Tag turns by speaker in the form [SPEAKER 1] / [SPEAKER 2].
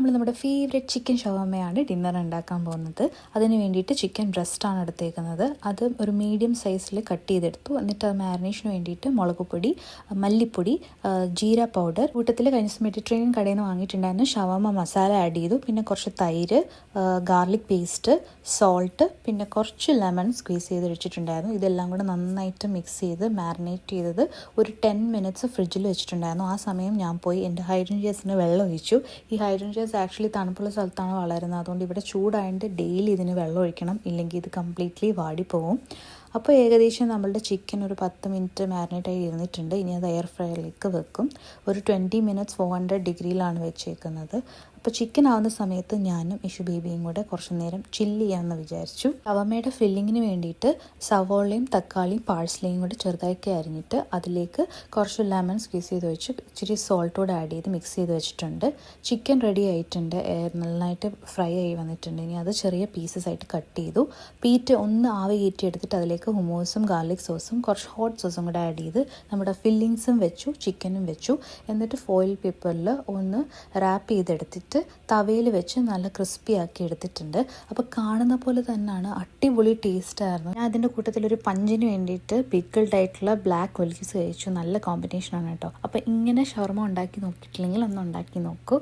[SPEAKER 1] നമ്മൾ നമ്മുടെ favourite chicken ഷവർമയാണ് dinner ഉണ്ടാക്കാൻ പോകുന്നത്. അതിന് വേണ്ടിയിട്ട് ചിക്കൻ ബ്രസ്റ്റാണ് എടുത്തേക്കുന്നത്. അത് ഒരു മീഡിയം സൈസിൽ കട്ട് ചെയ്തെടുത്തു. എന്നിട്ട് അത് മാരിനേഷന് വേണ്ടിയിട്ട് മുളക് പൊടി, മല്ലിപ്പൊടി, ജീര പൗഡർ, കൂട്ടത്തിൽ കഴിഞ്ഞ ദിവസം മെഡിറ്ററേനിയൻ കടയിൽ നിന്ന് വാങ്ങിയിട്ടുണ്ടായിരുന്നു ഷവർമ മസാല ആഡ് ചെയ്തു. പിന്നെ കുറച്ച് തൈര്, ഗാർലിക് പേസ്റ്റ്, സോൾട്ട്, പിന്നെ കുറച്ച് ലെമൺ സ്ക്വീസ് ചെയ്ത് വെച്ചിട്ടുണ്ടായിരുന്നു. ഇതെല്ലാം കൂടെ നന്നായിട്ട് മിക്സ് ചെയ്ത് മാരിനേറ്റ് ചെയ്തത് ഒരു 10 മിനിറ്റ്സ് ഫ്രിഡ്ജിൽ വെച്ചിട്ടുണ്ടായിരുന്നു. ആ സമയം ഞാൻ പോയി എൻ്റെ ഹൈഡ്രഞ്ചേഴ്സിന് വെള്ളം ഒഴിച്ചു. ഈ ഹൈഡ്രഞ്ചേഴ്സ് ആക്ച്വലി തണുപ്പുള്ള സ്ഥലത്താണ് വളരുന്നത്. അതുകൊണ്ട് ഇവിടെ ചൂടായതുകൊണ്ട് ഡെയിലി ഇതിന് വെള്ളം ഒഴിക്കണം, ഇല്ലെങ്കിൽ ഇത് കംപ്ലീറ്റ്ലി വാടിപ്പോവും. അപ്പോൾ ഏകദേശം നമ്മളുടെ ചിക്കൻ ഒരു 10 മിനിറ്റ് മാരിനേറ്റായി ഇരുന്നിട്ടുണ്ട്. ഇനി അത് എയർ ഫ്രയറിലേക്ക് വെക്കും. ഒരു 20 മിനിറ്റ്സ് 400 ഡിഗ്രിയിലാണ് വെച്ചേക്കുന്നത്. അപ്പോൾ ചിക്കൻ ആവുന്ന സമയത്ത് ഞാനും ഇഷു ബേബിയും കൂടെ കുറച്ച് നേരം ചില്ല് ചെയ്യാമെന്ന് വിചാരിച്ചു. ഷവർമയുടെ ഫില്ലിങ്ങിന് വേണ്ടിയിട്ട് സവോളയും തക്കാളിയും പാഴ്സലിയും കൂടെ ചെറുതാക്കി അരിഞ്ഞിട്ട് അതിലേക്ക് കുറച്ച് ലെമൺ സ്ക്വീസ് ചെയ്ത് വെച്ച് ഇച്ചിരി സോൾട്ടോടെ ആഡ് ചെയ്ത് മിക്സ് ചെയ്ത് വെച്ചിട്ടുണ്ട്. ചിക്കൻ റെഡി ആയിട്ടുണ്ട്, നന്നായിട്ട് ഫ്രൈ ആയി വന്നിട്ടുണ്ട്. ഇനി അത് ചെറിയ പീസസ് ആയിട്ട് കട്ട് ചെയ്തു. പീറ്റ് ഒന്ന് ആവി കയറ്റി എടുത്തിട്ട് അതിലേക്ക് ഹുമോസും ഗാർലിക് സോസും കുറച്ച് ഹോട്ട് സോസും കൂടെ ആഡ് ചെയ്ത് നമ്മുടെ ഫില്ലിങ്സും വെച്ചു, ചിക്കനും വെച്ചു. എന്നിട്ട് ഫോയിൽ പേപ്പറിൽ ഒന്ന് റാപ്പ് ചെയ്തെടുത്തിട്ട് തവയിൽ വെച്ച് നല്ല ക്രിസ്പി ആക്കി എടുത്തിട്ടുണ്ട്. അപ്പോൾ കാണുന്ന പോലെ തന്നെയാണ്, അടിപൊളി ടേസ്റ്റ് ആയിരുന്നു. ഞാൻ അതിൻ്റെ കൂട്ടത്തിൽ ഒരു പഞ്ചിന് വേണ്ടിയിട്ട് പിക്കിൾഡ് ആയിട്ടുള്ള ബ്ലാക്ക് ഒലിവ്സ് കഴിച്ചു. നല്ല കോമ്പിനേഷനാണ് കേട്ടോ. അപ്പോൾ ഇങ്ങനെ ഷവർമ ഉണ്ടാക്കി നോക്കിയിട്ടില്ലെങ്കിൽ ഒന്ന് ഉണ്ടാക്കി നോക്കൂ.